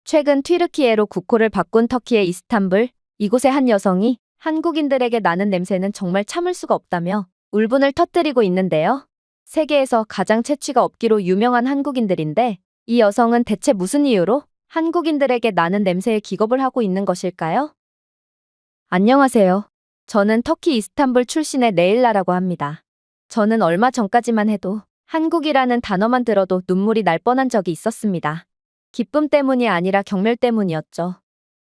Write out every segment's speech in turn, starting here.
최근 튀르키예로 국호를 바꾼 터키의 이스탄불, 이곳의 한 여성이 한국인들에게 나는 냄새는 정말 참을 수가 없다며 울분을 터뜨리고 있는데요. 세계에서 가장 채취가 없기로 유명한 한국인들인데 이 여성은 대체 무슨 이유로 한국인들에게 나는 냄새에 기겁을 하고 있는 것일까요? 안녕하세요. 저는 터키 이스탄불 출신의 네일라라고 합니다. 저는 얼마 전까지만 해도 한국이라는 단어만 들어도 눈물이 날 뻔한 적이 있었습니다. 기쁨 때문이 아니라 경멸 때문이었죠.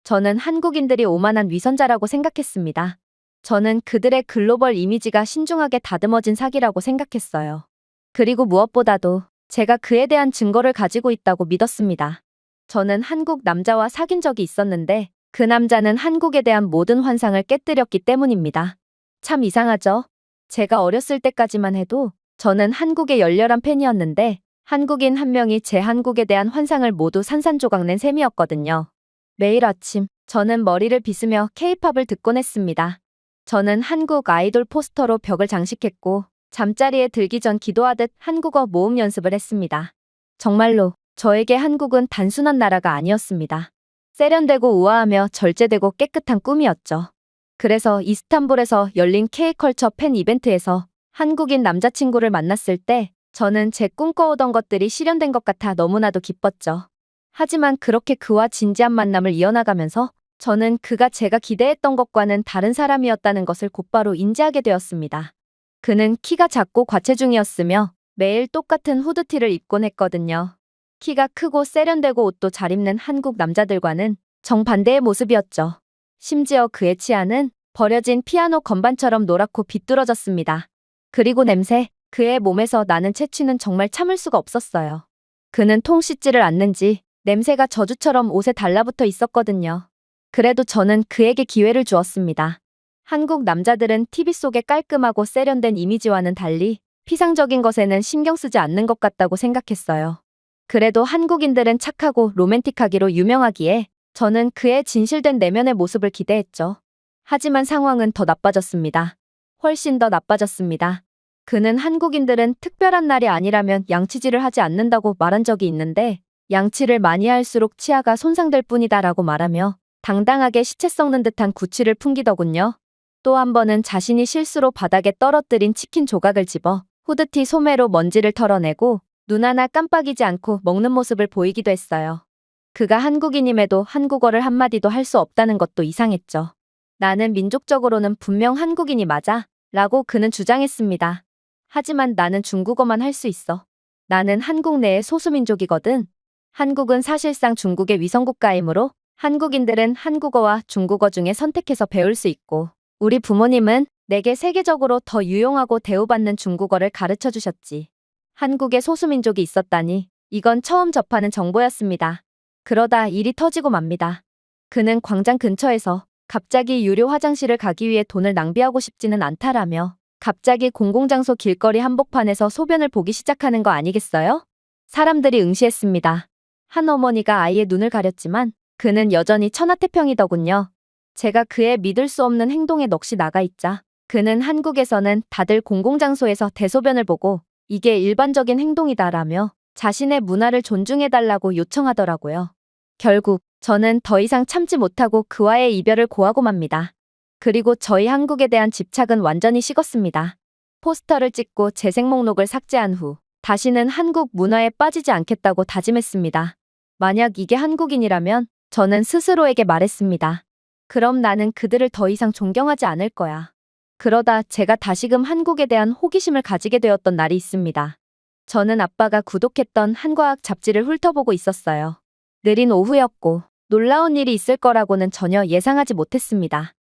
저는 한국인들이 오만한 위선자라고 생각했습니다. 저는 그들의 글로벌 이미지가 신중하게 다듬어진 사기라고 생각했어요. 그리고 무엇보다도 제가 그에 대한 증거를 가지고 있다고 믿었습니다. 저는 한국 남자와 사귄 적이 있었는데 그 남자는 한국에 대한 모든 환상을 깨뜨렸기 때문입니다. 참 이상하죠? 제가 어렸을 때까지만 해도 저는 한국의 열렬한 팬이었는데 한국인 한 명이 제 한국에 대한 환상을 모두 산산조각 낸 셈이었거든요. 매일 아침 저는 머리를 빗으며 K-팝을 듣곤 했습니다. 저는 한국 아이돌 포스터로 벽을 장식했고 잠자리에 들기 전 기도하듯 한국어 모음 연습을 했습니다. 정말로 저에게 한국은 단순한 나라가 아니었습니다. 세련되고 우아하며 절제되고 깨끗한 꿈이었죠. 그래서 이스탄불에서 열린 K컬처 팬 이벤트에서 한국인 남자친구를 만났을 때 저는 제 꿈꿔오던 것들이 실현된 것 같아 너무나도 기뻤죠. 하지만 그렇게 그와 진지한 만남을 이어나가면서 저는 그가 제가 기대했던 것과는 다른 사람이었다는 것을 곧바로 인지하게 되었습니다. 그는 키가 작고 과체중이었으며 매일 똑같은 후드티를 입곤 했거든요. 키가 크고 세련되고 옷도 잘 입는 한국 남자들과는 정반대의 모습이었죠. 심지어 그의 치아는 버려진 피아노 건반처럼 노랗고 비뚤어졌습니다. 그리고 냄새, 그의 몸에서 나는 채취는 정말 참을 수가 없었어요. 그는 통 씻지를 않는지 냄새가 저주처럼 옷에 달라붙어 있었거든요. 그래도 저는 그에게 기회를 주었습니다. 한국 남자들은 TV 속의 깔끔하고 세련된 이미지와는 달리 피상적인 것에는 신경 쓰지 않는 것 같다고 생각했어요. 그래도 한국인들은 착하고 로맨틱하기로 유명하기에 저는 그의 진실된 내면의 모습을 기대했죠. 하지만 상황은 더 나빠졌습니다. 훨씬 더 나빠졌습니다. 그는 한국인들은 특별한 날이 아니라면 양치질을 하지 않는다고 말한 적이 있는데 양치를 많이 할수록 치아가 손상될 뿐이다라고 말하며 당당하게 시체 썩는 듯한 구취를 풍기더군요. 또 한 번은 자신이 실수로 바닥에 떨어뜨린 치킨 조각을 집어 후드티 소매로 먼지를 털어내고 눈 하나 깜빡이지 않고 먹는 모습을 보이기도 했어요. 그가 한국인임에도 한국어를 한마디도 할 수 없다는 것도 이상했죠. 나는 민족적으로는 분명 한국인이 맞아 라고 그는 주장했습니다. 하지만 나는 중국어만 할 수 있어. 나는 한국 내의 소수민족이거든. 한국은 사실상 중국의 위성국가이므로 한국인들은 한국어와 중국어 중에 선택해서 배울 수 있고 우리 부모님은 내게 세계적으로 더 유용하고 대우받는 중국어를 가르쳐 주셨지. 한국에 소수민족이 있었다니 이건 처음 접하는 정보였습니다. 그러다 일이 터지고 맙니다. 그는 광장 근처에서 갑자기 유료 화장실을 가기 위해 돈을 낭비하고 싶지는 않다라며 갑자기 공공장소 길거리 한복판에서 소변을 보기 시작하는 거 아니겠어요? 사람들이 응시했습니다. 한 어머니가 아이의 눈을 가렸지만 그는 여전히 천하태평이더군요. 제가 그의 믿을 수 없는 행동에 넋이 나가 있자 그는 한국에서는 다들 공공장소에서 대소변을 보고 이게 일반적인 행동이다라며 자신의 문화를 존중해달라고 요청하더라고요. 결국 저는 더 이상 참지 못하고 그와의 이별을 고하고 맙니다. 그리고 저희 한국에 대한 집착은 완전히 식었습니다. 포스터를 찍고 재생 목록을 삭제한 후 다시는 한국 문화에 빠지지 않겠다고 다짐했습니다. 만약 이게 한국인이라면 저는 스스로에게 말했습니다. 그럼 나는 그들을 더 이상 존경하지 않을 거야. 그러다 제가 다시금 한국에 대한 호기심을 가지게 되었던 날이 있습니다. 저는 아빠가 구독했던 한과학 잡지를 훑어보고 있었어요. 느린 오후였고 놀라운 일이 있을 거라고는 전혀 예상하지 못했습니다.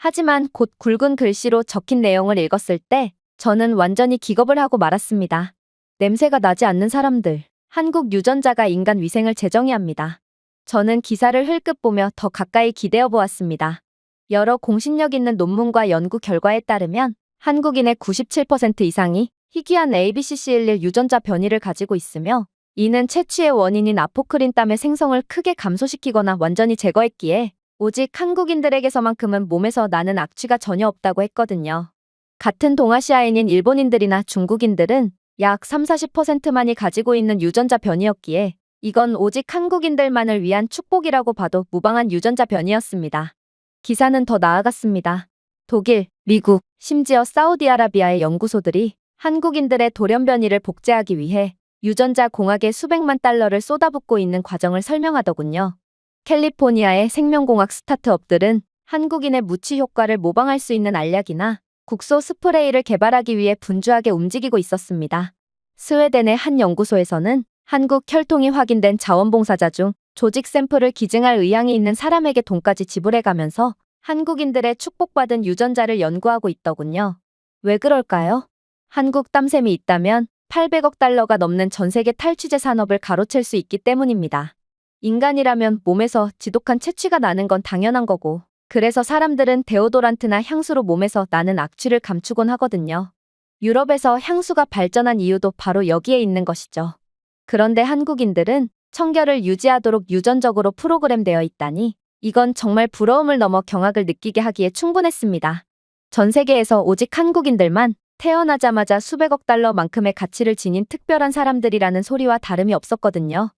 하지만 곧 굵은 글씨로 적힌 내용을 읽었을 때 저는 완전히 기겁을 하고 말았습니다. 냄새가 나지 않는 사람들, 한국 유전자가 인간 위생을 재정의합니다. 저는 기사를 흘끗 보며 더 가까이 기대어 보았습니다. 여러 공신력 있는 논문과 연구 결과에 따르면 한국인의 97% 이상이 희귀한 ABCC11 유전자 변이를 가지고 있으며 이는 채취의 원인인 아포크린땀의 생성을 크게 감소시키거나 완전히 제거했기에 오직 한국인들에게서만큼은 몸에서 나는 악취가 전혀 없다고 했거든요. 같은 동아시아인인 일본인들이나 중국인들은 약 30-40%만이 가지고 있는 유전자 변이였기에 이건 오직 한국인들만을 위한 축복이라고 봐도 무방한 유전자 변이였습니다. 기사는 더 나아갔습니다. 독일, 미국, 심지어 사우디아라비아의 연구소들이 한국인들의 돌연 변이를 복제하기 위해 유전자 공학에 수백만 달러를 쏟아붓고 있는 과정을 설명하더군요. 캘리포니아의 생명공학 스타트업들은 한국인의 무치 효과를 모방할 수 있는 알약이나 국소 스프레이를 개발하기 위해 분주하게 움직이고 있었습니다. 스웨덴의 한 연구소에서는 한국 혈통이 확인된 자원봉사자 중 조직 샘플을 기증할 의향이 있는 사람에게 돈까지 지불해가면서 한국인들의 축복받은 유전자를 연구하고 있더군요. 왜 그럴까요? 한국 땀샘이 있다면 800억 달러가 넘는 전 세계 탈취제 산업을 가로챌 수 있기 때문입니다. 인간이라면 몸에서 지독한 채취가 나는 건 당연한 거고, 그래서 사람들은 데오도란트나 향수로 몸에서 나는 악취를 감추곤 하거든요. 유럽에서 향수가 발전한 이유도 바로 여기에 있는 것이죠. 그런데 한국인들은 청결을 유지하도록 유전적으로 프로그램되어 있다니, 이건 정말 부러움을 넘어 경악을 느끼게 하기에 충분했습니다. 전 세계에서 오직 한국인들만 태어나자마자 수백억 달러만큼의 가치를 지닌 특별한 사람들이라는 소리와 다름이 없었거든요.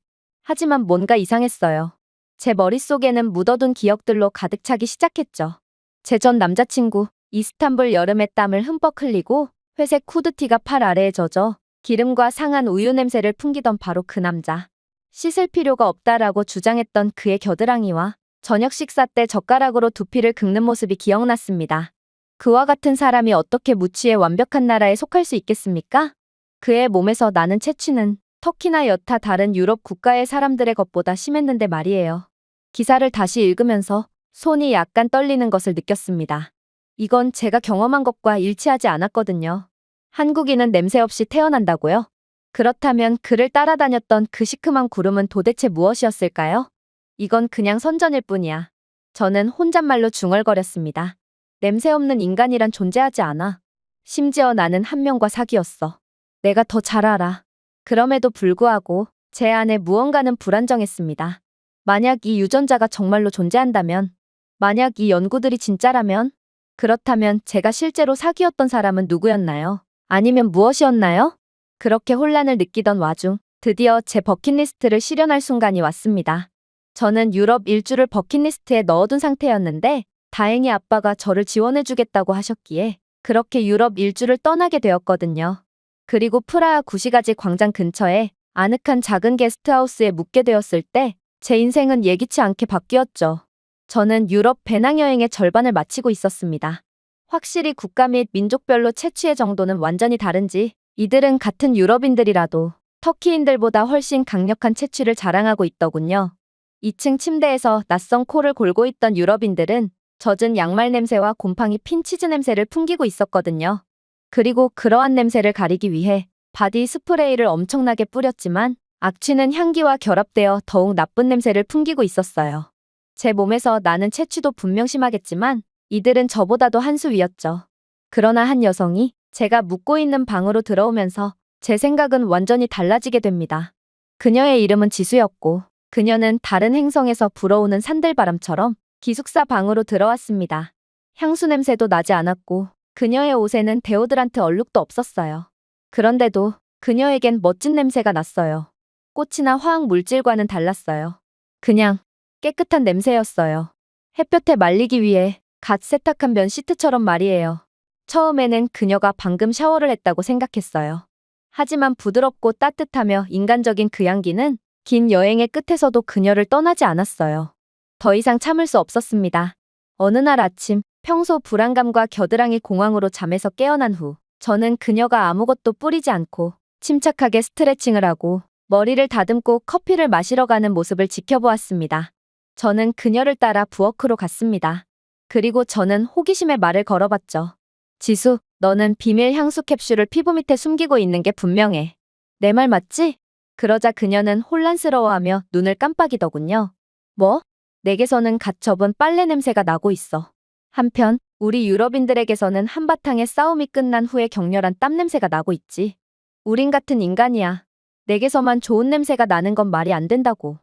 하지만 뭔가 이상했어요. 제 머릿속에는 묻어둔 기억들로 가득 차기 시작했죠. 제 전 남자친구, 이스탄불 여름의 땀을 흠뻑 흘리고 회색 후드티가 팔 아래에 젖어 기름과 상한 우유 냄새를 풍기던 바로 그 남자. 씻을 필요가 없다라고 주장했던 그의 겨드랑이와 저녁 식사 때 젓가락으로 두피를 긁는 모습이 기억났습니다. 그와 같은 사람이 어떻게 무치의 완벽한 나라에 속할 수 있겠습니까? 그의 몸에서 나는 채취는 터키나 여타 다른 유럽 국가의 사람들의 것보다 심했는데 말이에요. 기사를 다시 읽으면서 손이 약간 떨리는 것을 느꼈습니다. 이건 제가 경험한 것과 일치하지 않았거든요. 한국인은 냄새 없이 태어난다고요? 그렇다면 그를 따라다녔던 그 시큼한 구름은 도대체 무엇이었을까요? 이건 그냥 선전일 뿐이야. 저는 혼잣말로 중얼거렸습니다. 냄새 없는 인간이란 존재하지 않아. 심지어 나는 한 명과 사귀었어. 내가 더 잘 알아. 그럼에도 불구하고 제 안에 무언가는 불안정했습니다. 만약 이 유전자가 정말로 존재한다면, 만약 이 연구들이 진짜라면, 그렇다면 제가 실제로 사귀었던 사람은 누구였나요? 아니면 무엇이었나요? 그렇게 혼란을 느끼던 와중 드디어 제 버킷리스트를 실현할 순간이 왔습니다. 저는 유럽 일주를 버킷리스트에 넣어둔 상태였는데 다행히 아빠가 저를 지원해주겠다고 하셨기에 그렇게 유럽 일주를 떠나게 되었거든요. 그리고 프라하 구시가지 광장 근처에 아늑한 작은 게스트하우스에 묵게 되었을 때 제 인생은 예기치 않게 바뀌었죠. 저는 유럽 배낭여행의 절반을 마치고 있었습니다. 확실히 국가 및 민족별로 채취의 정도는 완전히 다른지 이들은 같은 유럽인들이라도 터키인들보다 훨씬 강력한 채취를 자랑하고 있더군요. 2층 침대에서 낯선 코를 골고 있던 유럽인들은 젖은 양말 냄새와 곰팡이 핀 치즈 냄새를 풍기고 있었거든요. 그리고 그러한 냄새를 가리기 위해 바디 스프레이를 엄청나게 뿌렸지만 악취는 향기와 결합되어 더욱 나쁜 냄새를 풍기고 있었어요. 제 몸에서 나는 채취도 분명 심하겠지만 이들은 저보다도 한 수 위였죠. 그러나 한 여성이 제가 묵고 있는 방으로 들어오면서 제 생각은 완전히 달라지게 됩니다. 그녀의 이름은 지수였고 그녀는 다른 행성에서 불어오는 산들바람처럼 기숙사 방으로 들어왔습니다. 향수 냄새도 나지 않았고 그녀의 옷에는 데오드란트 얼룩도 없었어요. 그런데도 그녀에겐 멋진 냄새가 났어요. 꽃이나 화학 물질과는 달랐어요. 그냥 깨끗한 냄새였어요. 햇볕에 말리기 위해 갓 세탁한 면 시트처럼 말이에요. 처음에는 그녀가 방금 샤워를 했다고 생각했어요. 하지만 부드럽고 따뜻하며 인간적인 그 향기는 긴 여행의 끝에서도 그녀를 떠나지 않았어요. 더 이상 참을 수 없었습니다. 어느 날 아침, 평소 불안감과 겨드랑이 공황으로 잠에서 깨어난 후 저는 그녀가 아무것도 뿌리지 않고 침착하게 스트레칭을 하고 머리를 다듬고 커피를 마시러 가는 모습을 지켜보았습니다. 저는 그녀를 따라 부엌으로 갔습니다. 그리고 저는 호기심에 말을 걸어봤죠. 지수, 너는 비밀 향수 캡슐을 피부 밑에 숨기고 있는 게 분명해. 내 말 맞지? 그러자 그녀는 혼란스러워하며 눈을 깜빡이더군요. 뭐? 내게서는 갓 접은 빨래 냄새가 나고 있어. 한편 우리 유럽인들에게서는 한바탕의 싸움이 끝난 후에 격렬한 땀 냄새가 나고 있지. 우린 같은 인간이야. 내게서만 좋은 냄새가 나는 건 말이 안 된다고.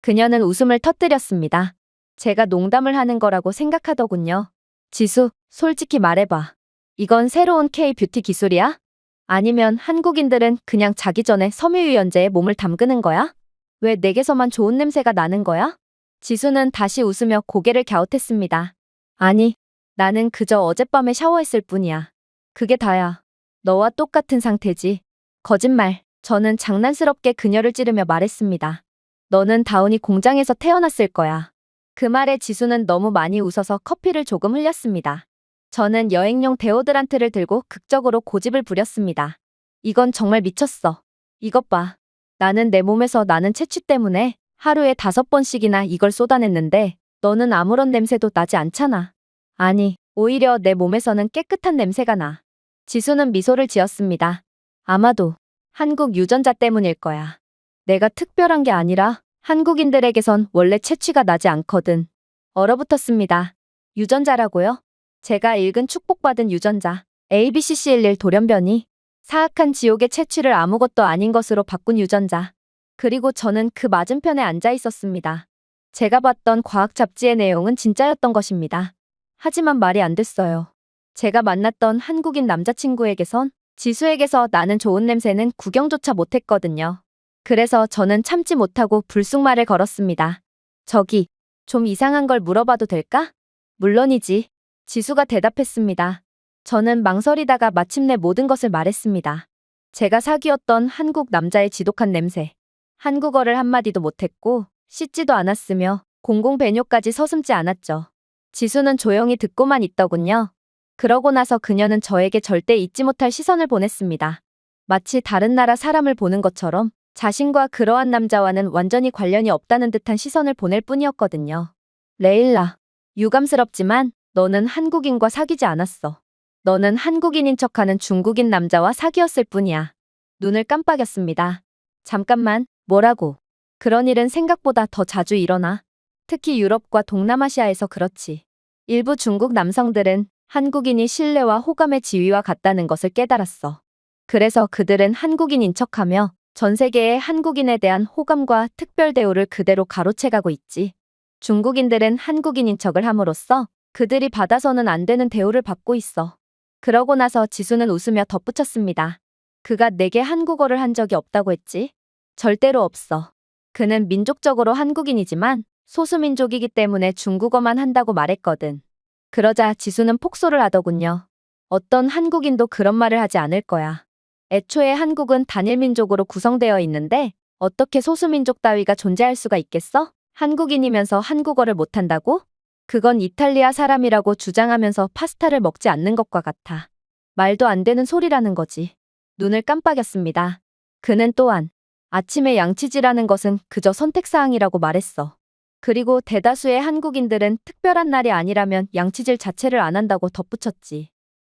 그녀는 웃음을 터뜨렸습니다. 제가 농담을 하는 거라고 생각하더군요. 지수, 솔직히 말해봐. 이건 새로운 K-뷰티 기술이야? 아니면 한국인들은 그냥 자기 전에 섬유유연제에 몸을 담그는 거야? 왜 내게서만 좋은 냄새가 나는 거야? 지수는 다시 웃으며 고개를 갸웃했습니다. 아니, 나는 그저 어젯밤에 샤워했을 뿐이야. 그게 다야. 너와 똑같은 상태지. 거짓말. 저는 장난스럽게 그녀를 찌르며 말했습니다. 너는 다운이 공장에서 태어났을 거야. 그 말에 지수는 너무 많이 웃어서 커피를 조금 흘렸습니다. 저는 여행용 데오드란트를 들고 극적으로 고집을 부렸습니다. 이건 정말 미쳤어. 이것 봐. 나는 내 몸에서 나는 채취 때문에 하루에 5번씩이나 이걸 쏟아냈는데 너는 아무런 냄새도 나지 않잖아. 아니, 오히려 내 몸에서는 깨끗한 냄새가 나. 지수는 미소를 지었습니다. 아마도 한국 유전자 때문일 거야. 내가 특별한 게 아니라 한국인들에게선 원래 채취가 나지 않거든. 얼어붙었습니다. 유전자라고요? 제가 읽은 축복받은 유전자 ABCC11 돌연변이 사악한 지옥의 채취를 아무것도 아닌 것으로 바꾼 유전자. 그리고 저는 그 맞은편에 앉아 있었습니다. 제가 봤던 과학 잡지의 내용은 진짜였던 것입니다. 하지만 말이 안 됐어요. 제가 만났던 한국인 남자친구에게선 지수에게서 나는 좋은 냄새는 구경조차 못했거든요. 그래서 저는 참지 못하고 불쑥말을 걸었습니다. 저기, 좀 이상한 걸 물어봐도 될까? 물론이지. 지수가 대답했습니다. 저는 망설이다가 마침내 모든 것을 말했습니다. 제가 사귀었던 한국 남자의 지독한 냄새. 한국어를 한마디도 못했고 씻지도 않았으며 공공배뇨까지 서슴지 않았죠. 지수는 조용히 듣고만 있더군요. 그러고 나서 그녀는 저에게 절대 잊지 못할 시선을 보냈습니다. 마치 다른 나라 사람을 보는 것처럼 자신과 그러한 남자와는 완전히 관련이 없다는 듯한 시선을 보낼 뿐이었거든요. 레일라, 유감스럽지만 너는 한국인과 사귀지 않았어. 너는 한국인인 척하는 중국인 남자와 사귀었을 뿐이야. 눈을 깜빡였습니다. 잠깐만, 뭐라고? 그런 일은 생각보다 더 자주 일어나. 특히 유럽과 동남아시아에서 그렇지. 일부 중국 남성들은 한국인이 신뢰와 호감의 지위와 같다는 것을 깨달았어. 그래서 그들은 한국인인 척하며 전 세계의 한국인에 대한 호감과 특별 대우를 그대로 가로채가고 있지. 중국인들은 한국인인 척을 함으로써 그들이 받아서는 안 되는 대우를 받고 있어. 그러고 나서 지수는 웃으며 덧붙였습니다. 그가 내게 한국어를 한 적이 없다고 했지? 절대로 없어. 그는 민족적으로 한국인이지만 소수민족이기 때문에 중국어만 한다고 말했거든. 그러자 지수는 폭소를 하더군요. 어떤 한국인도 그런 말을 하지 않을 거야. 애초에 한국은 단일민족으로 구성되어 있는데 어떻게 소수민족 따위가 존재할 수가 있겠어? 한국인이면서 한국어를 못한다고? 그건 이탈리아 사람이라고 주장하면서 파스타를 먹지 않는 것과 같아. 말도 안 되는 소리라는 거지. 눈을 깜빡였습니다. 그는 또한 아침에 양치질하는 것은 그저 선택사항이라고 말했어. 그리고 대다수의 한국인들은 특별한 날이 아니라면 양치질 자체를 안 한다고 덧붙였지.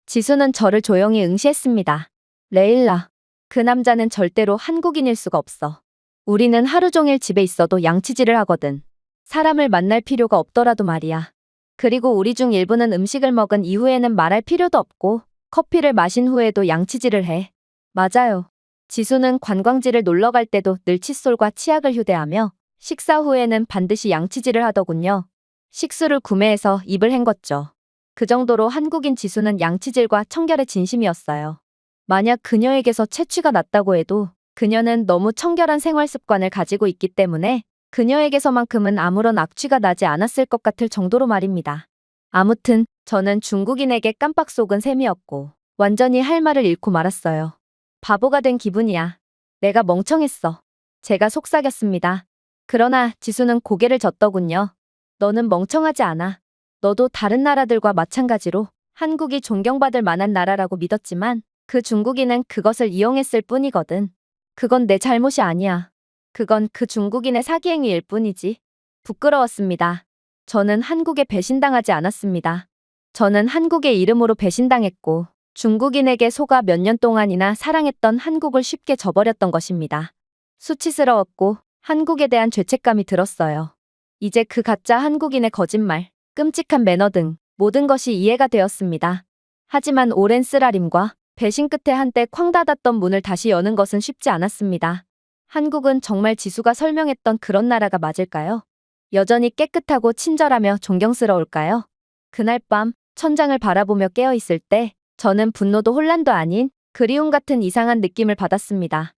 지수는 저를 조용히 응시했습니다. 레일라, 그 남자는 절대로 한국인일 수가 없어. 우리는 하루 종일 집에 있어도 양치질을 하거든. 사람을 만날 필요가 없더라도 말이야. 그리고 우리 중 일부는 음식을 먹은 이후에는 말할 필요도 없고 커피를 마신 후에도 양치질을 해. 맞아요. 지수는 관광지를 놀러 갈 때도 늘 칫솔과 치약을 휴대하며 식사 후에는 반드시 양치질을 하더군요. 식수를 구매해서 입을 헹궜죠. 그 정도로 한국인 지수는 양치질과 청결의 진심이었어요. 만약 그녀에게서 채취가 났다고 해도 그녀는 너무 청결한 생활 습관을 가지고 있기 때문에 그녀에게서만큼은 아무런 악취가 나지 않았을 것 같을 정도로 말입니다. 아무튼 저는 중국인에게 깜빡 속은 셈이었고 완전히 할 말을 잃고 말았어요. 바보가 된 기분이야. 내가 멍청했어. 제가 속삭였습니다. 그러나 지수는 고개를 젓더군요. 너는 멍청하지 않아. 너도 다른 나라들과 마찬가지로 한국이 존경받을 만한 나라라고 믿었지만 그 중국인은 그것을 이용했을 뿐이거든. 그건 내 잘못이 아니야. 그건 그 중국인의 사기행위일 뿐이지. 부끄러웠습니다. 저는 한국에 배신당하지 않았습니다. 저는 한국의 이름으로 배신당했고 중국인에게 속아 몇 년 동안이나 사랑했던 한국을 쉽게 저버렸던 것입니다. 수치스러웠고 한국에 대한 죄책감이 들었어요. 이제 그 가짜 한국인의 거짓말, 끔찍한 매너 등 모든 것이 이해가 되었습니다. 하지만 오랜 쓰라림과 배신 끝에 한때 쾅 닫았던 문을 다시 여는 것은 쉽지 않았습니다. 한국은 정말 지수가 설명했던 그런 나라가 맞을까요? 여전히 깨끗하고 친절하며 존경스러울까요? 그날 밤 천장을 바라보며 깨어있을 때 저는 분노도 혼란도 아닌 그리움 같은 이상한 느낌을 받았습니다.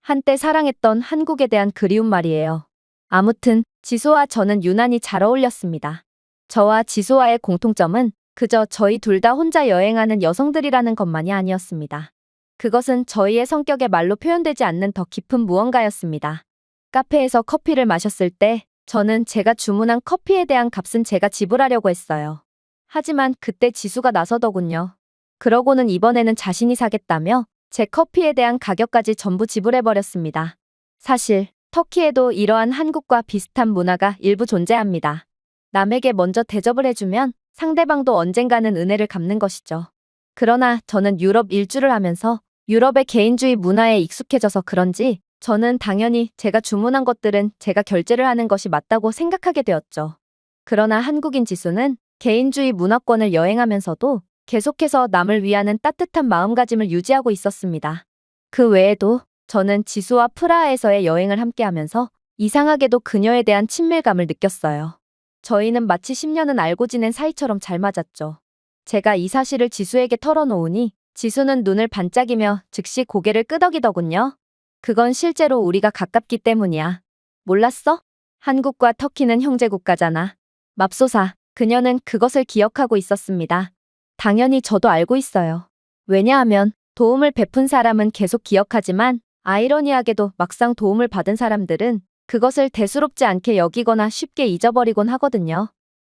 한때 사랑했던 한국에 대한 그리움 말이에요. 아무튼 지수와 저는 유난히 잘 어울렸습니다. 저와 지수와의 공통점은 그저 저희 둘 다 혼자 여행하는 여성들이라는 것만이 아니었습니다. 그것은 저희의 성격에 말로 표현되지 않는 더 깊은 무언가였습니다. 카페에서 커피를 마셨을 때 저는 제가 주문한 커피에 대한 값은 제가 지불하려고 했어요. 하지만 그때 지수가 나서더군요. 그러고는 이번에는 자신이 사겠다며 제 커피에 대한 가격까지 전부 지불해버렸습니다. 사실 터키에도 이러한 한국과 비슷한 문화가 일부 존재합니다. 남에게 먼저 대접을 해주면 상대방도 언젠가는 은혜를 갚는 것이죠. 그러나 저는 유럽 일주를 하면서 유럽의 개인주의 문화에 익숙해져서 그런지 저는 당연히 제가 주문한 것들은 제가 결제를 하는 것이 맞다고 생각하게 되었죠. 그러나 한국인 지수는 개인주의 문화권을 여행하면서도 계속해서 남을 위하는 따뜻한 마음가짐을 유지하고 있었습니다. 그 외에도 저는 지수와 프라하에서의 여행을 함께하면서 이상하게도 그녀에 대한 친밀감을 느꼈어요. 저희는 마치 10년은 알고 지낸 사이처럼 잘 맞았죠. 제가 이 사실을 지수에게 털어놓으니 지수는 눈을 반짝이며 즉시 고개를 끄덕이더군요. 그건 실제로 우리가 가깝기 때문이야. 몰랐어? 한국과 터키는 형제국가잖아. 맙소사, 그녀는 그것을 기억하고 있었습니다. 당연히 저도 알고 있어요. 왜냐하면 도움을 베푼 사람은 계속 기억하지만 아이러니하게도 막상 도움을 받은 사람들은 그것을 대수롭지 않게 여기거나 쉽게 잊어버리곤 하거든요.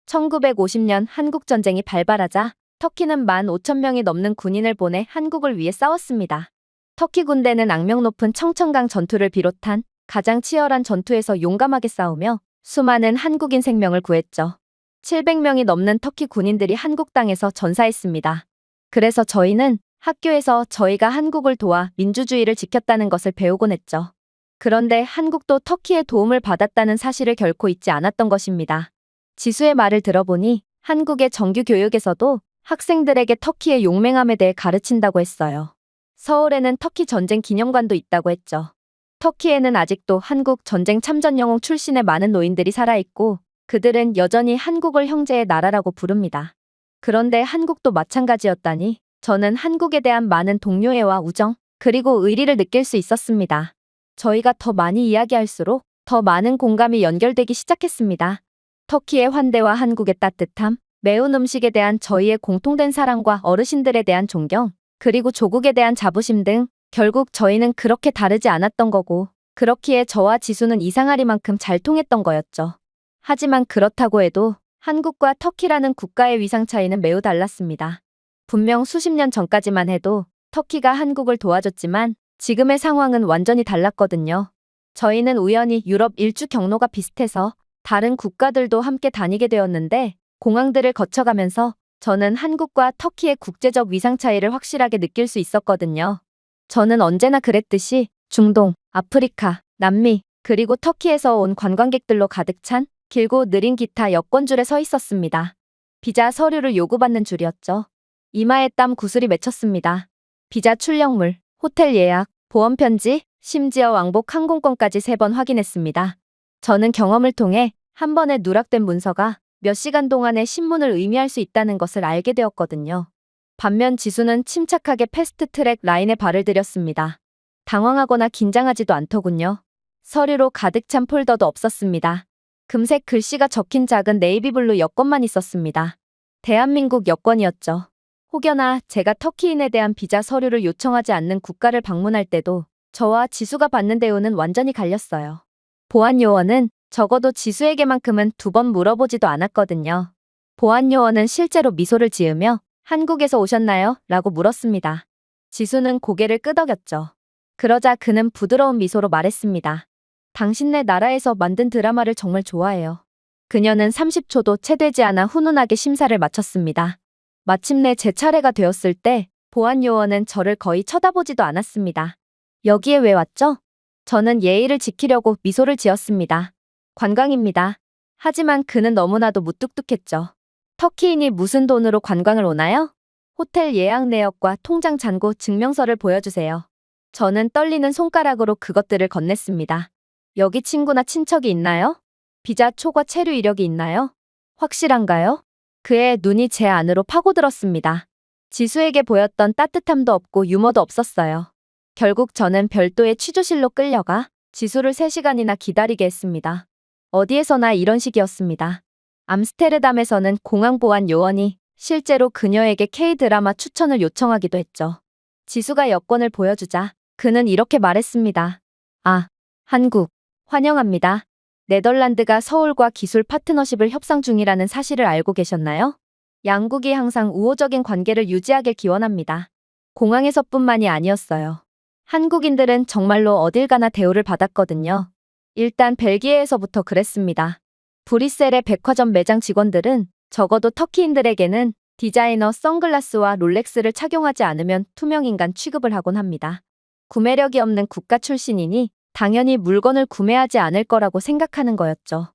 1950년 한국전쟁이 발발하자 터키는 15,000명이 넘는 군인을 보내 한국을 위해 싸웠습니다. 터키 군대는 악명 높은 청천강 전투를 비롯한 가장 치열한 전투에서 용감하게 싸우며 수많은 한국인 생명을 구했죠. 700명이 넘는 터키 군인들이 한국 땅에서 전사했습니다. 그래서 저희는 학교에서 저희가 한국을 도와 민주주의를 지켰다는 것을 배우곤 했죠. 그런데 한국도 터키의 도움을 받았다는 사실을 결코 잊지 않았던 것입니다. 지수의 말을 들어보니 한국의 정규 교육에서도 학생들에게 터키의 용맹함에 대해 가르친다고 했어요. 서울에는 터키 전쟁 기념관도 있다고 했죠. 터키에는 아직도 한국 전쟁 참전 영웅 출신의 많은 노인들이 살아있고 그들은 여전히 한국을 형제의 나라라고 부릅니다. 그런데 한국도 마찬가지였다니 저는 한국에 대한 많은 동료애와 우정, 그리고 의리를 느낄 수 있었습니다. 저희가 더 많이 이야기할수록 더 많은 공감이 연결되기 시작했습니다. 터키의 환대와 한국의 따뜻함, 매운 음식에 대한 저희의 공통된 사랑과 어르신들에 대한 존경, 그리고 조국에 대한 자부심 등 결국 저희는 그렇게 다르지 않았던 거고 그렇기에 저와 지수는 이상하리만큼 잘 통했던 거였죠. 하지만 그렇다고 해도 한국과 터키라는 국가의 위상 차이는 매우 달랐습니다. 분명 수십 년 전까지만 해도 터키가 한국을 도와줬지만 지금의 상황은 완전히 달랐거든요. 저희는 우연히 유럽 일주 경로가 비슷해서 다른 국가들도 함께 다니게 되었는데 공항들을 거쳐가면서 저는 한국과 터키의 국제적 위상 차이를 확실하게 느낄 수 있었거든요. 저는 언제나 그랬듯이 중동, 아프리카, 남미, 그리고 터키에서 온 관광객들로 가득 찬 길고 느린 기타 여권줄에 서 있었습니다. 비자 서류를 요구받는 줄이었죠. 이마에 땀 구슬이 맺혔습니다. 비자 출력물, 호텔 예약, 보험 편지, 심지어 왕복 항공권까지 3번 확인했습니다. 저는 경험을 통해 한 번에 누락된 문서가 몇 시간 동안의 신문을 의미할 수 있다는 것을 알게 되었거든요. 반면 지수는 침착하게 패스트트랙 라인에 발을 들였습니다. 당황하거나 긴장하지도 않더군요. 서류로 가득 찬 폴더도 없었습니다. 금색 글씨가 적힌 작은 네이비블루 여권만 있었습니다. 대한민국 여권이었죠. 혹여나 제가 터키인에 대한 비자 서류를 요청하지 않는 국가를 방문할 때도 저와 지수가 받는 대우는 완전히 갈렸어요. 보안 요원은 적어도 지수에게만큼은 2번 물어보지도 않았거든요. 보안 요원은 실제로 미소를 지으며 한국에서 오셨나요? 라고 물었습니다. 지수는 고개를 끄덕였죠. 그러자 그는 부드러운 미소로 말했습니다. 당신네 나라에서 만든 드라마를 정말 좋아해요. 그녀는 30초도 채 되지 않아 훈훈하게 심사를 마쳤습니다. 마침내 제 차례가 되었을 때 보안 요원은 저를 거의 쳐다보지도 않았습니다. 여기에 왜 왔죠? 저는 예의를 지키려고 미소를 지었습니다. 관광입니다. 하지만 그는 너무나도 무뚝뚝했죠. 터키인이 무슨 돈으로 관광을 오나요? 호텔 예약 내역과 통장 잔고 증명서를 보여주세요. 저는 떨리는 손가락으로 그것들을 건넸습니다. 여기 친구나 친척이 있나요? 비자 초과 체류 이력이 있나요? 확실한가요? 그의 눈이 제 안으로 파고들었습니다. 지수에게 보였던 따뜻함도 없고 유머도 없었어요. 결국 저는 별도의 취조실로 끌려가 지수를 3시간이나 기다리게 했습니다. 어디에서나 이런 식이었습니다. 암스테르담에서는 공항 보안 요원이 실제로 그녀에게 K-드라마 추천을 요청하기도 했죠. 지수가 여권을 보여주자 그는 이렇게 말했습니다. 아, 한국, 환영합니다. 네덜란드가 서울과 기술 파트너십을 협상 중이라는 사실을 알고 계셨나요? 양국이 항상 우호적인 관계를 유지하길 기원합니다. 공항에서뿐만이 아니었어요. 한국인들은 정말로 어딜 가나 대우를 받았거든요. 일단 벨기에에서부터 그랬습니다. 브뤼셀의 백화점 매장 직원들은 적어도 터키인들에게는 디자이너 선글라스와 롤렉스를 착용하지 않으면 투명인간 취급을 하곤 합니다. 구매력이 없는 국가 출신이니 당연히 물건을 구매하지 않을 거라고 생각하는 거였죠.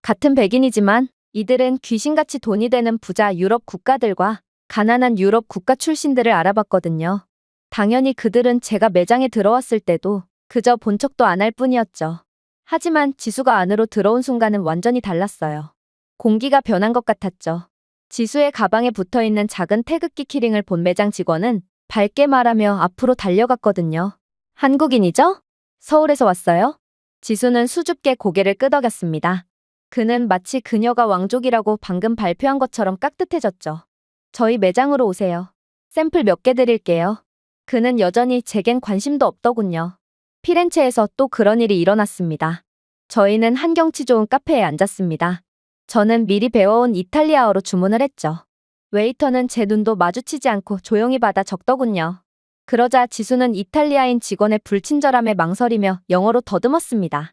같은 백인이지만 이들은 귀신같이 돈이 되는 부자 유럽 국가들과 가난한 유럽 국가 출신들을 알아봤거든요. 당연히 그들은 제가 매장에 들어왔을 때도 그저 본 척도 안 할 뿐이었죠. 하지만 지수가 안으로 들어온 순간은 완전히 달랐어요. 공기가 변한 것 같았죠. 지수의 가방에 붙어있는 작은 태극기 키링을 본 매장 직원은 밝게 말하며 앞으로 달려갔거든요. 한국인이죠? 서울에서 왔어요? 지수는 수줍게 고개를 끄덕였습니다. 그는 마치 그녀가 왕족이라고 방금 발표한 것처럼 깍듯해졌죠. 저희 매장으로 오세요. 샘플 몇 개 드릴게요. 그는 여전히 제겐 관심도 없더군요. 피렌체에서 또 그런 일이 일어났습니다. 저희는 한경치 좋은 카페에 앉았습니다. 저는 미리 배워온 이탈리아어로 주문을 했죠. 웨이터는 제 눈도 마주치지 않고 조용히 받아 적더군요. 그러자 지수는 이탈리아인 직원의 불친절함에 망설이며 영어로 더듬었습니다.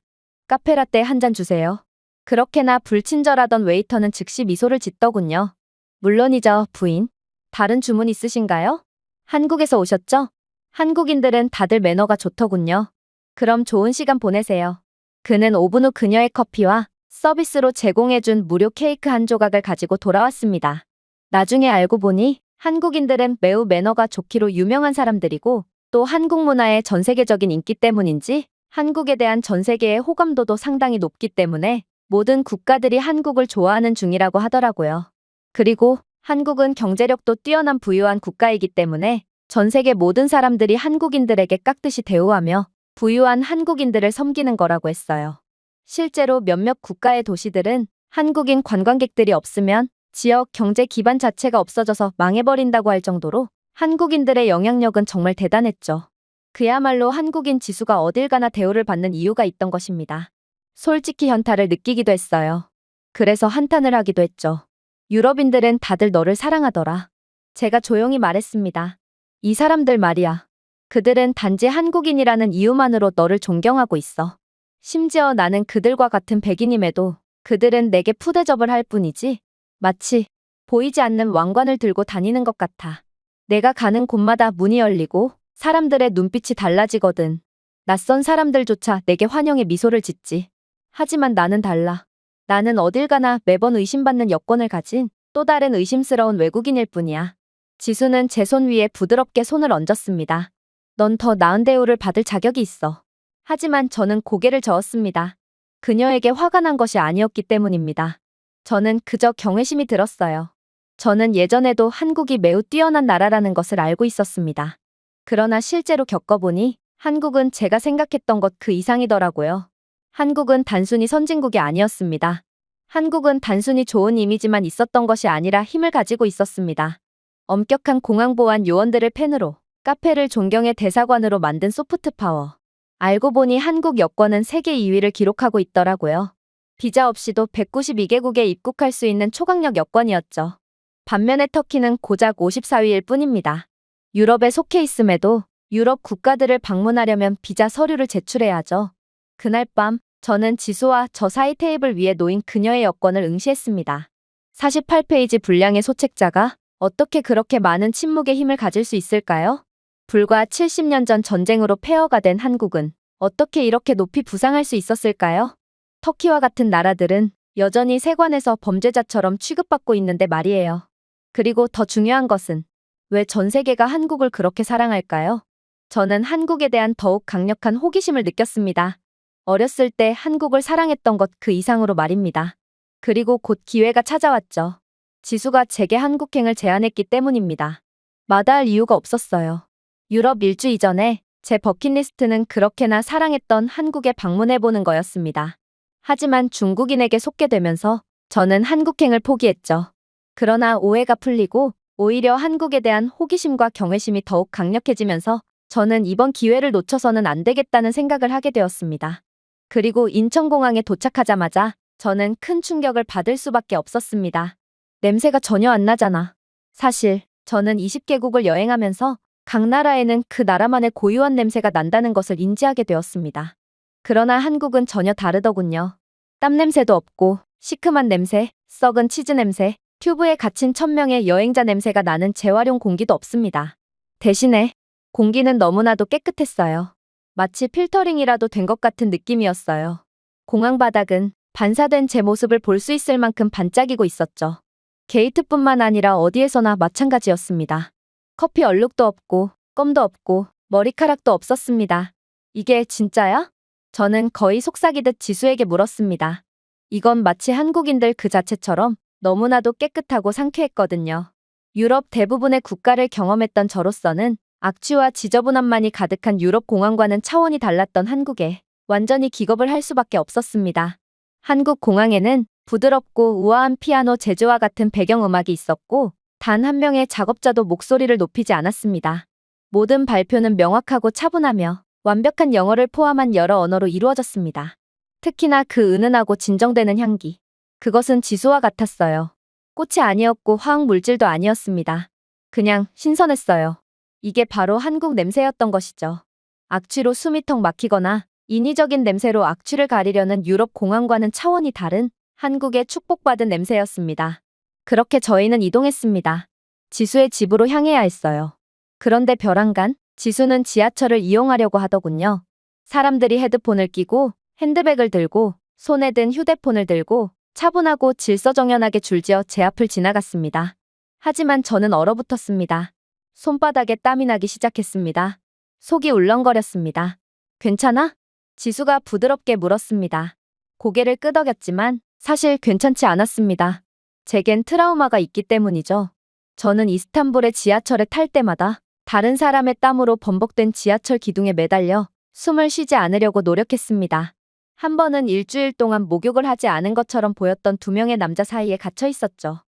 카페라떼 한 잔 주세요. 그렇게나 불친절하던 웨이터는 즉시 미소를 짓더군요. 물론이죠, 부인. 다른 주문 있으신가요? 한국에서 오셨죠? 한국인들은 다들 매너가 좋더군요. 그럼 좋은 시간 보내세요. 그는 5분 후 그녀의 커피와 서비스로 제공해준 무료 케이크 한 조각을 가지고 돌아왔습니다. 나중에 알고 보니 한국인들은 매우 매너가 좋기로 유명한 사람들이고 또 한국 문화의 전 세계적인 인기 때문인지 한국에 대한 전 세계의 호감도도 상당히 높기 때문에 모든 국가들이 한국을 좋아하는 중이라고 하더라고요. 그리고 한국은 경제력도 뛰어난 부유한 국가이기 때문에 전 세계 모든 사람들이 한국인들에게 깍듯이 대우하며 부유한 한국인들을 섬기는 거라고 했어요. 실제로 몇몇 국가의 도시들은 한국인 관광객들이 없으면 지역 경제 기반 자체가 없어져서 망해버린다고 할 정도로 한국인들의 영향력은 정말 대단했죠. 그야말로 한국인 지수가 어딜 가나 대우를 받는 이유가 있던 것입니다. 솔직히 현타를 느끼기도 했어요. 그래서 한탄을 하기도 했죠. 유럽인들은 다들 너를 사랑하더라. 제가 조용히 말했습니다. 이 사람들 말이야. 그들은 단지 한국인이라는 이유만으로 너를 존경하고 있어. 심지어 나는 그들과 같은 백인임에도 그들은 내게 푸대접을 할 뿐이지 마치 보이지 않는 왕관을 들고 다니는 것 같아. 내가 가는 곳마다 문이 열리고 사람들의 눈빛이 달라지거든. 낯선 사람들조차 내게 환영의 미소를 짓지. 하지만 나는 달라. 나는 어딜 가나 매번 의심받는 여권을 가진 또 다른 의심스러운 외국인일 뿐이야. 지수는 제 손 위에 부드럽게 손을 얹었습니다. 넌 더 나은 대우를 받을 자격이 있어. 하지만 저는 고개를 저었습니다. 그녀에게 화가 난 것이 아니었기 때문입니다. 저는 그저 경외심이 들었어요. 저는 예전에도 한국이 매우 뛰어난 나라라는 것을 알고 있었습니다. 그러나 실제로 겪어보니 한국은 제가 생각했던 것 그 이상이더라고요. 한국은 단순히 선진국이 아니었습니다. 한국은 단순히 좋은 이미지만 있었던 것이 아니라 힘을 가지고 있었습니다. 엄격한 공항 보안 요원들을 팬으로 카페를 존경의 대사관으로 만든 소프트 파워. 알고 보니 한국 여권은 세계 2위를 기록하고 있더라고요. 비자 없이도 192개국에 입국할 수 있는 초강력 여권이었죠. 반면에 터키는 고작 54위일 뿐입니다. 유럽에 속해 있음에도 유럽 국가들을 방문하려면 비자 서류를 제출해야 하죠. 그날 밤 저는 지수와 저 사이 테이블 위에 놓인 그녀의 여권을 응시했습니다. 48페이지 분량의 소책자가 어떻게 그렇게 많은 침묵의 힘을 가질 수 있을까요? 불과 70년 전 전쟁으로 폐허가 된 한국은 어떻게 이렇게 높이 부상할 수 있었을까요? 터키와 같은 나라들은 여전히 세관에서 범죄자처럼 취급받고 있는데 말이에요. 그리고 더 중요한 것은 왜 전 세계가 한국을 그렇게 사랑할까요? 저는 한국에 대한 더욱 강력한 호기심을 느꼈습니다. 어렸을 때 한국을 사랑했던 것 그 이상으로 말입니다. 그리고 곧 기회가 찾아왔죠. 지수가 제게 한국행을 제안했기 때문입니다. 마다할 이유가 없었어요. 유럽 일주 이전에 제 버킷리스트는 그렇게나 사랑했던 한국에 방문해보는 거였습니다. 하지만 중국인에게 속게 되면서 저는 한국행을 포기했죠. 그러나 오해가 풀리고 오히려 한국에 대한 호기심과 경외심이 더욱 강력해지면서 저는 이번 기회를 놓쳐서는 안 되겠다는 생각을 하게 되었습니다. 그리고 인천공항에 도착하자마자 저는 큰 충격을 받을 수밖에 없었습니다. 냄새가 전혀 안 나잖아. 사실 저는 20개국을 여행하면서 각 나라에는 그 나라만의 고유한 냄새가 난다는 것을 인지하게 되었습니다. 그러나 한국은 전혀 다르더군요. 땀 냄새도 없고 시큼한 냄새, 썩은 치즈 냄새, 튜브에 갇힌 1000명의 여행자 냄새가 나는 재활용 공기도 없습니다. 대신에 공기는 너무나도 깨끗했어요. 마치 필터링이라도 된 것 같은 느낌이었어요. 공항 바닥은 반사된 제 모습을 볼 수 있을 만큼 반짝이고 있었죠. 게이트뿐만 아니라 어디에서나 마찬가지였습니다. 커피 얼룩도 없고 껌도 없고 머리카락도 없었습니다. 이게 진짜야? 저는 거의 속삭이듯 지수에게 물었습니다. 이건 마치 한국인들 그 자체처럼 너무나도 깨끗하고 상쾌했거든요. 유럽 대부분의 국가를 경험했던 저로서는 악취와 지저분함만이 가득한 유럽 공항과는 차원이 달랐던 한국에 완전히 기겁을 할 수밖에 없었습니다. 한국 공항에는 부드럽고 우아한 피아노 제주와 같은 배경음악이 있었고 단 한 명의 작업자도 목소리를 높이지 않았습니다. 모든 발표는 명확하고 차분하며 완벽한 영어를 포함한 여러 언어로 이루어졌습니다. 특히나 그 은은하고 진정되는 향기. 그것은 지수와 같았어요. 꽃이 아니었고 화학 물질도 아니었습니다. 그냥 신선했어요. 이게 바로 한국 냄새였던 것이죠. 악취로 숨이 턱 막히거나 인위적인 냄새로 악취를 가리려는 유럽 공항과는 차원이 다른 한국의 축복받은 냄새였습니다. 그렇게 저희는 이동했습니다. 지수의 집으로 향해야 했어요. 그런데 벼랑간 지수는 지하철을 이용하려고 하더군요. 사람들이 헤드폰을 끼고 핸드백을 들고 손에 든 휴대폰을 들고 차분하고 질서정연하게 줄지어 제 앞을 지나갔습니다. 하지만 저는 얼어붙었습니다. 손바닥에 땀이 나기 시작했습니다. 속이 울렁거렸습니다. 괜찮아? 지수가 부드럽게 물었습니다. 고개를 끄덕였지만 사실 괜찮지 않았습니다. 제겐 트라우마가 있기 때문이죠. 저는 이스탄불의 지하철에 탈 때마다 다른 사람의 땀으로 범벅된 지하철 기둥에 매달려 숨을 쉬지 않으려고 노력했습니다. 한 번은 일주일 동안 목욕을 하지 않은 것처럼 보였던 2명의 남자 사이에 갇혀 있었죠.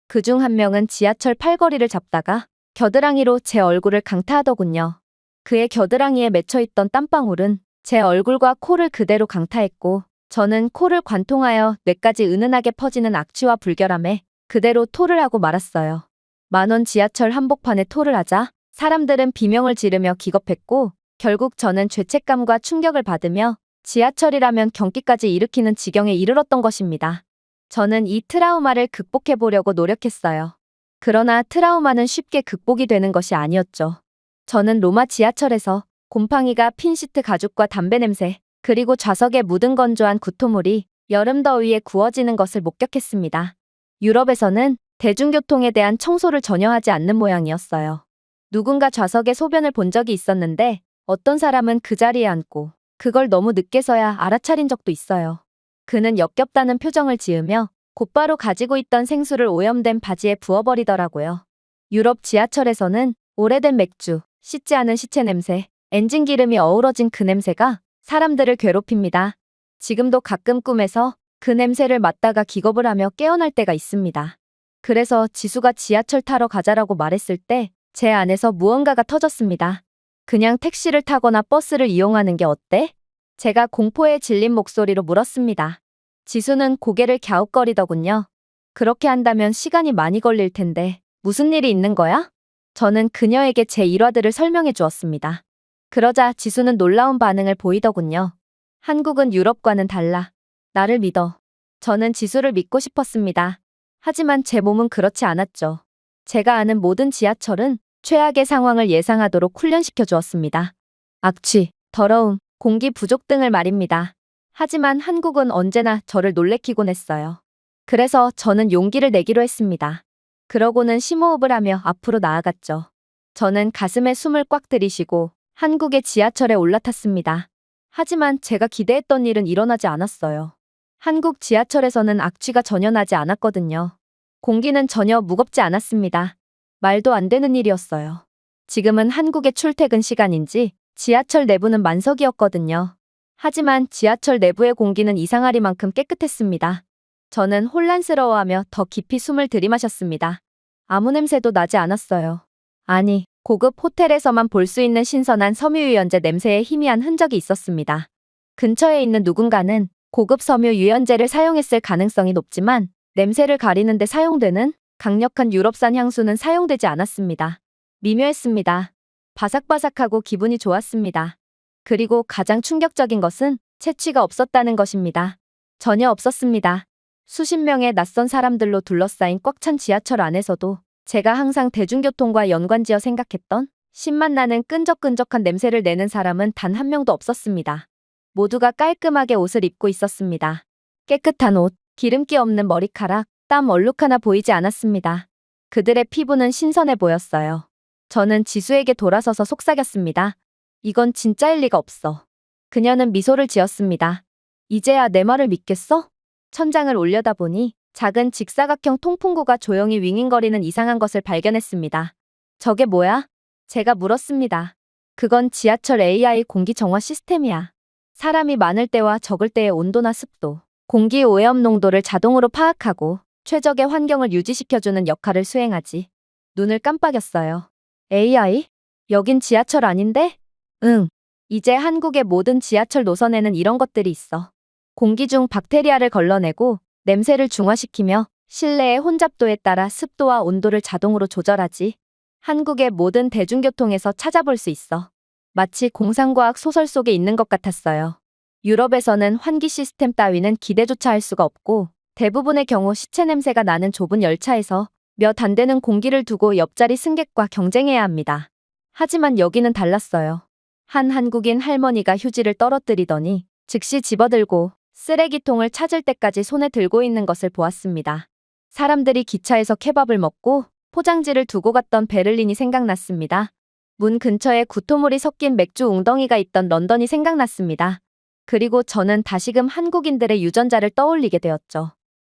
그중 한 명은 지하철 팔걸이를 잡다가 겨드랑이로 제 얼굴을 강타하더군요. 그의 겨드랑이에 맺혀있던 땀방울은 제 얼굴과 코를 그대로 강타했고 저는 코를 관통하여 뇌까지 은은하게 퍼지는 악취와 불결함에 그대로 토를 하고 말았어요. 10,000원 지하철 한복판에 토를 하자 사람들은 비명을 지르며 기겁했고 결국 저는 죄책감과 충격을 받으며 지하철이라면 경기까지 일으키는 지경에 이르렀던 것입니다. 저는 이 트라우마를 극복해보려고 노력했어요. 그러나 트라우마는 쉽게 극복이 되는 것이 아니었죠. 저는 로마 지하철에서 곰팡이가 핀 시트 가죽과 담배 냄새, 그리고 좌석에 묻은 건조한 구토물이 여름 더위에 구워지는 것을 목격했습니다. 유럽에서는 대중교통에 대한 청소를 전혀 하지 않는 모양이었어요. 누군가 좌석에 소변을 본 적이 있었는데 어떤 사람은 그 자리에 앉고 그걸 너무 늦게서야 알아차린 적도 있어요. 그는 역겹다는 표정을 지으며 곧바로 가지고 있던 생수를 오염된 바지에 부어버리더라고요. 유럽 지하철에서는 오래된 맥주, 씻지 않은 시체 냄새, 엔진 기름이 어우러진 그 냄새가 사람들을 괴롭힙니다. 지금도 가끔 꿈에서 그 냄새를 맡다가 기겁을 하며 깨어날 때가 있습니다. 그래서 지수가 지하철 타러 가자라고 말했을 때 제 안에서 무언가가 터졌습니다. 그냥 택시를 타거나 버스를 이용하는 게 어때? 제가 공포에 질린 목소리로 물었습니다. 지수는 고개를 갸웃거리더군요. 그렇게 한다면 시간이 많이 걸릴 텐데 무슨 일이 있는 거야? 저는 그녀에게 제 일화들을 설명해 주었습니다. 그러자 지수는 놀라운 반응을 보이더군요. 한국은 유럽과는 달라. 나를 믿어. 저는 지수를 믿고 싶었습니다. 하지만 제 몸은 그렇지 않았죠. 제가 아는 모든 지하철은 최악의 상황을 예상하도록 훈련시켜 주었습니다. 악취, 더러움, 공기 부족 등을 말입니다. 하지만 한국은 언제나 저를 놀래키곤 했어요. 그래서 저는 용기를 내기로 했습니다. 그러고는 심호흡을 하며 앞으로 나아갔죠. 저는 가슴에 숨을 꽉 들이쉬고 한국의 지하철에 올라탔습니다. 하지만 제가 기대했던 일은 일어나지 않았어요. 한국 지하철에서는 악취가 전혀 나지 않았거든요. 공기는 전혀 무겁지 않았습니다. 말도 안 되는 일이었어요. 지금은 한국의 출퇴근 시간인지 지하철 내부는 만석이었거든요. 하지만 지하철 내부의 공기는 이상하리만큼 깨끗했습니다. 저는 혼란스러워하며 더 깊이 숨을 들이마셨습니다. 아무 냄새도 나지 않았어요. 아니, 고급 호텔에서만 볼 수 있는 신선한 섬유유연제 냄새에 희미한 흔적이 있었습니다. 근처에 있는 누군가는 고급 섬유유연제를 사용했을 가능성이 높지만 냄새를 가리는 데 사용되는 강력한 유럽산 향수는 사용되지 않았습니다. 미묘했습니다. 바삭바삭하고 기분이 좋았습니다. 그리고 가장 충격적인 것은 채취가 없었다는 것입니다. 전혀 없었습니다. 수십 명의 낯선 사람들로 둘러싸인 꽉 찬 지하철 안에서도 제가 항상 대중교통과 연관지어 생각했던 신맛 나는 끈적끈적한 냄새를 내는 사람은 단 한 명도 없었습니다. 모두가 깔끔하게 옷을 입고 있었습니다. 깨끗한 옷, 기름기 없는 머리카락, 땀 얼룩 하나 보이지 않았습니다. 그들의 피부는 신선해 보였어요. 저는 지수에게 돌아서서 속삭였습니다. 이건 진짜일 리가 없어. 그녀는 미소를 지었습니다. 이제야 내 말을 믿겠어? 천장을 올려다보니 작은 직사각형 통풍구가 조용히 윙윙거리는 이상한 것을 발견했습니다. 저게 뭐야? 제가 물었습니다. 그건 지하철 AI 공기 정화 시스템이야. 사람이 많을 때와 적을 때의 온도나 습도, 공기 오염 농도를 자동으로 파악하고 최적의 환경을 유지시켜주는 역할을 수행하지. 눈을 깜빡였어요. AI? 여긴 지하철 아닌데? 응. 이제 한국의 모든 지하철 노선에는 이런 것들이 있어. 공기 중 박테리아를 걸러내고 냄새를 중화시키며 실내의 혼잡도에 따라 습도와 온도를 자동으로 조절하지. 한국의 모든 대중교통에서 찾아볼 수 있어. 마치 공상과학 소설 속에 있는 것 같았어요. 유럽에서는 환기 시스템 따위는 기대조차 할 수가 없고 대부분의 경우 시체 냄새가 나는 좁은 열차에서 몇 안 되는 공기를 두고 옆자리 승객과 경쟁해야 합니다. 하지만 여기는 달랐어요. 한 한국인 할머니가 휴지를 떨어뜨리더니 즉시 집어들고 쓰레기통을 찾을 때까지 손에 들고 있는 것을 보았습니다. 사람들이 기차에서 케밥을 먹고 포장지를 두고 갔던 베를린이 생각났습니다. 문 근처에 구토물이 섞인 맥주 웅덩이가 있던 런던이 생각났습니다. 그리고 저는 다시금 한국인들의 유전자를 떠올리게 되었죠.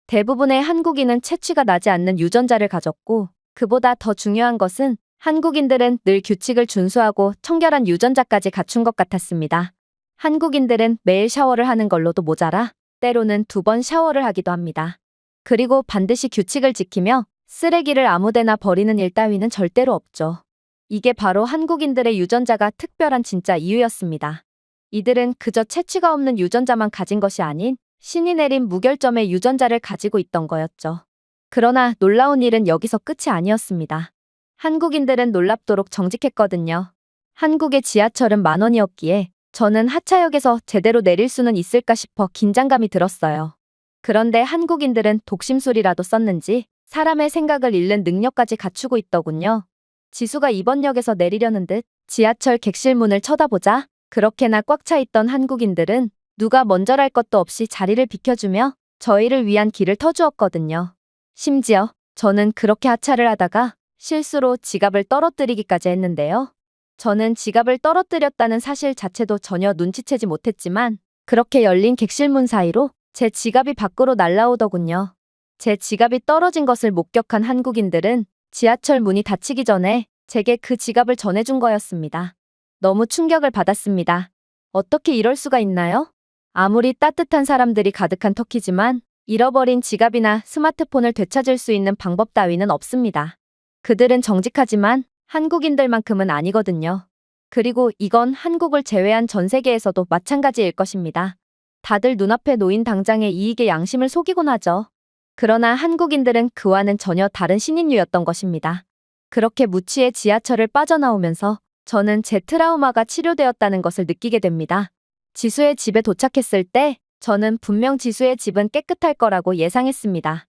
대부분의 한국인은 채취가 나지 않는 유전자를 가졌고 그보다 더 중요한 것은 한국인들은 늘 규칙을 준수하고 청결한 유전자까지 갖춘 것 같았습니다. 한국인들은 매일 샤워를 하는 걸로도 모자라 때로는 2번 샤워를 하기도 합니다. 그리고 반드시 규칙을 지키며 쓰레기를 아무데나 버리는 일 따위는 절대로 없죠. 이게 바로 한국인들의 유전자가 특별한 진짜 이유였습니다. 이들은 그저 채취가 없는 유전자만 가진 것이 아닌 신이 내린 무결점의 유전자를 가지고 있던 거였죠. 그러나 놀라운 일은 여기서 끝이 아니었습니다. 한국인들은 놀랍도록 정직했거든요. 한국의 지하철은 10,000원이었기에 저는 하차역에서 제대로 내릴 수는 있을까 싶어 긴장감이 들었어요. 그런데 한국인들은 독심술이라도 썼는지 사람의 생각을 읽는 능력까지 갖추고 있더군요. 지수가 이번 역에서 내리려는 듯 지하철 객실 문을 쳐다보자 그렇게나 꽉 차 있던 한국인들은 누가 먼저랄 것도 없이 자리를 비켜주며 저희를 위한 길을 터주었거든요. 심지어 저는 그렇게 하차를 하다가 실수로 지갑을 떨어뜨리기까지 했는데요. 저는 지갑을 떨어뜨렸다는 사실 자체도 전혀 눈치채지 못했지만 그렇게 열린 객실문 사이로 제 지갑이 밖으로 날아오더군요. 제 지갑이 떨어진 것을 목격한 한국인들은 지하철 문이 닫히기 전에 제게 그 지갑을 전해준 거였습니다. 너무 충격을 받았습니다. 어떻게 이럴 수가 있나요? 아무리 따뜻한 사람들이 가득한 터키지만 잃어버린 지갑이나 스마트폰을 되찾을 수 있는 방법 따위는 없습니다. 그들은 정직하지만 한국인들만큼은 아니거든요. 그리고 이건 한국을 제외한 전 세계에서도 마찬가지일 것입니다. 다들 눈앞에 놓인 당장의 이익에 양심을 속이곤 하죠. 그러나 한국인들은 그와는 전혀 다른 신인류였던 것입니다. 그렇게 무치의 지하철을 빠져나오면서 저는 제 트라우마가 치료되었다는 것을 느끼게 됩니다. 지수의 집에 도착했을 때 저는 분명 지수의 집은 깨끗할 거라고 예상했습니다.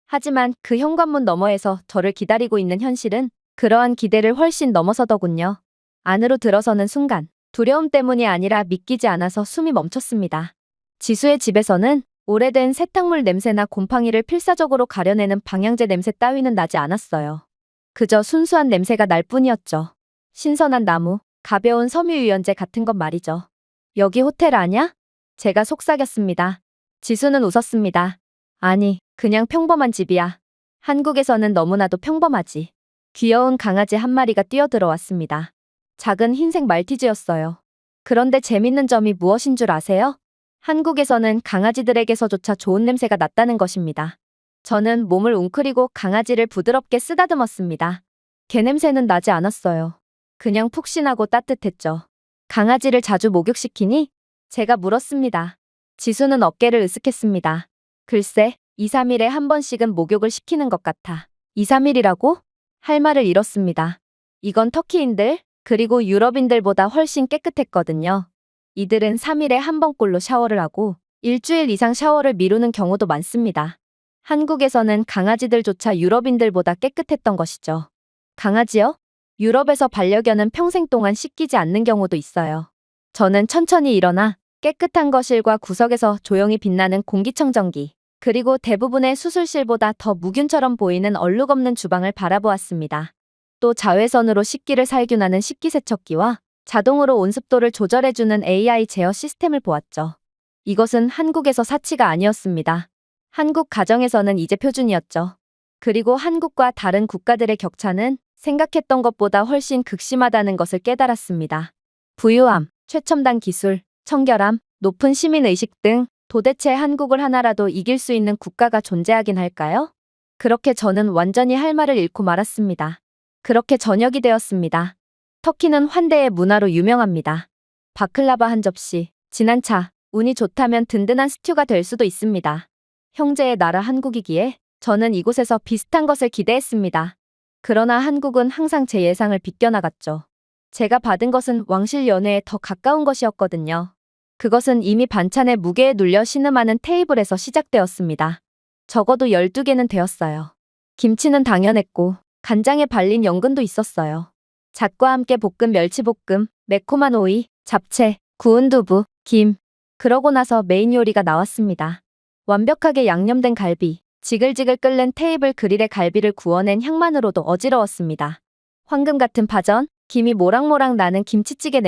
하지만 그 현관문 너머에서 저를 기다리고 있는 현실은 그러한 기대를 훨씬 넘어서더군요. 안으로 들어서는 순간 두려움 때문이 아니라 믿기지 않아서 숨이 멈췄습니다. 지수의 집에서는 오래된 세탁물 냄새나 곰팡이를 필사적으로 가려내는 방향제 냄새 따위는 나지 않았어요. 그저 순수한 냄새가 날 뿐이었죠. 신선한 나무, 가벼운 섬유유연제 같은 것 말이죠. 여기 호텔 아냐? 제가 속삭였습니다. 지수는 웃었습니다. 아니, 그냥 평범한 집이야. 한국에서는 너무나도 평범하지. 귀여운 강아지 한 마리가 뛰어들어왔습니다. 작은 흰색 말티즈였어요. 그런데 재밌는 점이 무엇인 줄 아세요? 한국에서는 강아지들에게서조차 좋은 냄새가 났다는 것입니다. 저는 몸을 웅크리고 강아지를 부드럽게 쓰다듬었습니다. 개 냄새는 나지 않았어요. 그냥 푹신하고 따뜻했죠. 강아지를 자주 목욕시키니? 제가 물었습니다. 지수는 어깨를 으쓱했습니다. 글쎄, 2, 3일에 한 번씩은 목욕을 시키는 것 같아. 2, 3일이라고? 할 말을 잃었습니다. 이건 터키인들, 그리고 유럽인들보다 훨씬 깨끗했거든요. 이들은 3일에 한 번꼴로 샤워를 하고 일주일 이상 샤워를 미루는 경우도 많습니다. 한국에서는 강아지들조차 유럽인들보다 깨끗했던 것이죠. 강아지요? 유럽에서 반려견은 평생 동안 씻기지 않는 경우도 있어요. 저는 천천히 일어나 깨끗한 거실과 구석에서 조용히 빛나는 공기청정기, 그리고 대부분의 수술실보다 더 무균처럼 보이는 얼룩없는 주방을 바라보았습니다. 또 자외선으로 식기를 살균하는 식기세척기와 자동으로 온습도를 조절해주는 AI 제어 시스템을 보았죠. 이것은 한국에서 사치가 아니었습니다. 한국 가정에서는 이제 표준이었죠. 그리고 한국과 다른 국가들의 격차는 생각했던 것보다 훨씬 극심하다는 것을 깨달았습니다. 부유함, 최첨단 기술, 청결함, 높은 시민의식 등 도대체 한국을 하나라도 이길 수 있는 국가가 존재하긴 할까요? 그렇게 저는 완전히 할 말을 잃고 말았습니다. 그렇게 저녁이 되었습니다. 터키는 환대의 문화로 유명합니다. 바클라바 한 접시, 진한 차, 운이 좋다면 든든한 스튜가 될 수도 있습니다. 형제의 나라 한국이기에 저는 이곳에서 비슷한 것을 기대했습니다. 그러나 한국은 항상 제 예상을 비껴나갔죠. 제가 받은 것은 왕실 연회에 더 가까운 것이었거든요. 그것은 이미 반찬의 무게에 눌려 신음하는 테이블에서 시작되었습니다. 적어도 12개는 되었어요. 김치는 당연했고 간장에 발린 연근도 있었어요. 잣과 함께 볶은 멸치볶음, 매콤한 오이, 잡채, 구운 두부, 김. 그러고 나서 메인 요리가 나왔습니다. 완벽하게 양념된 갈비, 지글지글 끓는 테이블 그릴에 갈비를 구워낸 향만으로도 어지러웠습니다. 황금 같은 파전, 김이 모락모락 나는 김치찌개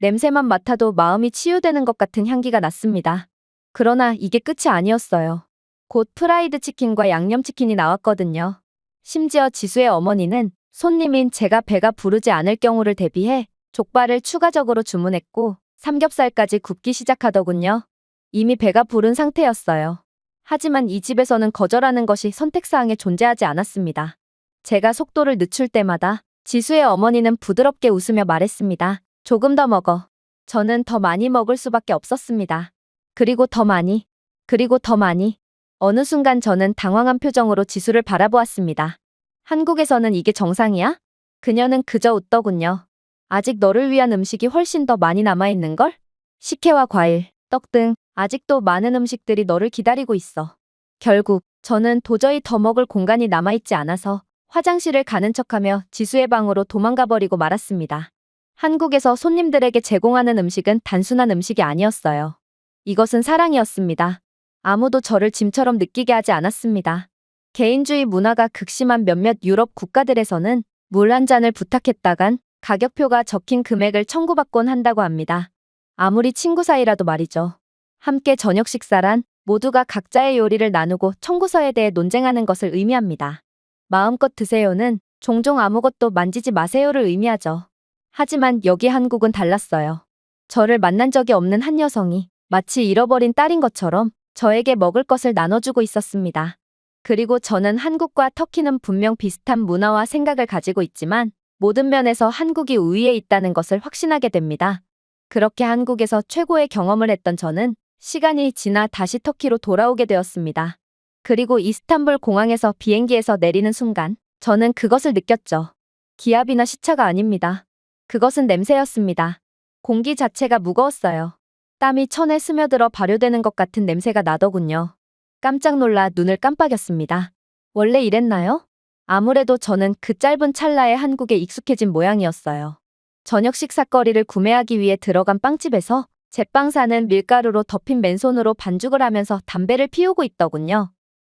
냄새만 맡아도 마음이 치유되는 것 같은 향기가 났습니다. 그러나 이게 끝이 아니었어요. 곧 프라이드 치킨과 양념치킨이 나왔거든요. 심지어 지수의 어머니는 손님인 제가 배가 부르지 않을 경우를 대비해 족발을 추가적으로 주문했고 삼겹살까지 굽기 시작하더군요. 이미 배가 부른 상태였어요. 하지만 이 집에서는 거절하는 것이 선택사항에 존재하지 않았습니다. 제가 속도를 늦출 때마다 지수의 어머니는 부드럽게 웃으며 말했습니다. 조금 더 먹어. 저는 더 많이 먹을 수밖에 없었습니다. 그리고 더 많이. 어느 순간 저는 당황한 표정으로 지수를 바라보았습니다. 한국에서는 이게 정상이야? 그녀는 그저 웃더군요. 아직 너를 위한 음식이 훨씬 더 많이 남아있는걸? 식혜와 과일, 떡 등 아직도 많은 음식들이 너를 기다리고 있어. 결국 저는 도저히 더 먹을 공간이 남아있지 않아서 화장실을 가는 척하며 지수의 방으로 도망가버리고 말았습니다. 한국에서 손님들에게 제공하는 음식은 단순한 음식이 아니었어요. 이것은 사랑이었습니다. 아무도 저를 짐처럼 느끼게 하지 않았습니다. 개인주의 문화가 극심한 몇몇 유럽 국가들에서는 물 한 잔을 부탁했다간 가격표가 적힌 금액을 청구받곤 한다고 합니다. 아무리 친구 사이라도 말이죠. 함께 저녁 식사란 모두가 각자의 요리를 나누고 청구서에 대해 논쟁하는 것을 의미합니다. 마음껏 드세요는 종종 아무것도 만지지 마세요를 의미하죠. 하지만 여기 한국은 달랐어요. 저를 만난 적이 없는 한 여성이 마치 잃어버린 딸인 것처럼 저에게 먹을 것을 나눠주고 있었습니다. 그리고 저는 한국과 터키는 분명 비슷한 문화와 생각을 가지고 있지만 모든 면에서 한국이 우위에 있다는 것을 확신하게 됩니다. 그렇게 한국에서 최고의 경험을 했던 저는 시간이 지나 다시 터키로 돌아오게 되었습니다. 그리고 이스탄불 공항에서 비행기에서 내리는 순간 저는 그것을 느꼈죠. 기압이나 시차가 아닙니다. 그것은 냄새였습니다. 공기 자체가 무거웠어요. 땀이 천에 스며들어 발효되는 것 같은 냄새가 나더군요. 깜짝 놀라 눈을 깜빡였습니다. 원래 이랬나요? 아무래도 저는 그 짧은 찰나에 한국에 익숙해진 모양이었어요. 저녁 식사거리를 구매하기 위해 들어간 빵집에서 제빵사는 밀가루로 덮인 맨손으로 반죽을 하면서 담배를 피우고 있더군요.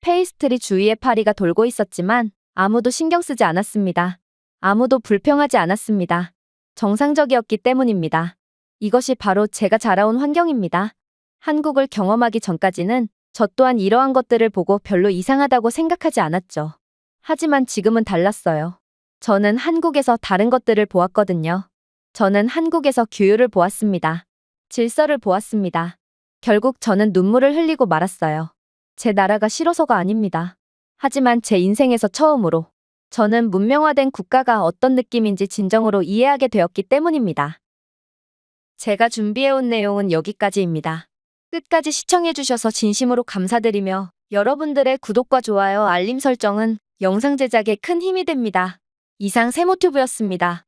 페이스트리 주위에 파리가 돌고 있었지만 아무도 신경 쓰지 않았습니다. 아무도 불평하지 않았습니다. 정상적이었기 때문입니다. 이것이 바로 제가 자라온 환경입니다. 한국을 경험하기 전까지는 저 또한 이러한 것들을 보고 별로 이상하다고 생각하지 않았죠. 하지만 지금은 달랐어요. 저는 한국에서 다른 것들을 보았거든요. 저는 한국에서 규율을 보았습니다. 질서를 보았습니다. 결국 저는 눈물을 흘리고 말았어요. 제 나라가 싫어서가 아닙니다. 하지만 제 인생에서 처음으로 저는 문명화된 국가가 어떤 느낌인지 진정으로 이해하게 되었기 때문입니다. 제가 준비해온 내용은 여기까지입니다. 끝까지 시청해주셔서 진심으로 감사드리며 여러분들의 구독과 좋아요, 알림 설정은 영상 제작에 큰 힘이 됩니다. 이상 세모튜브였습니다.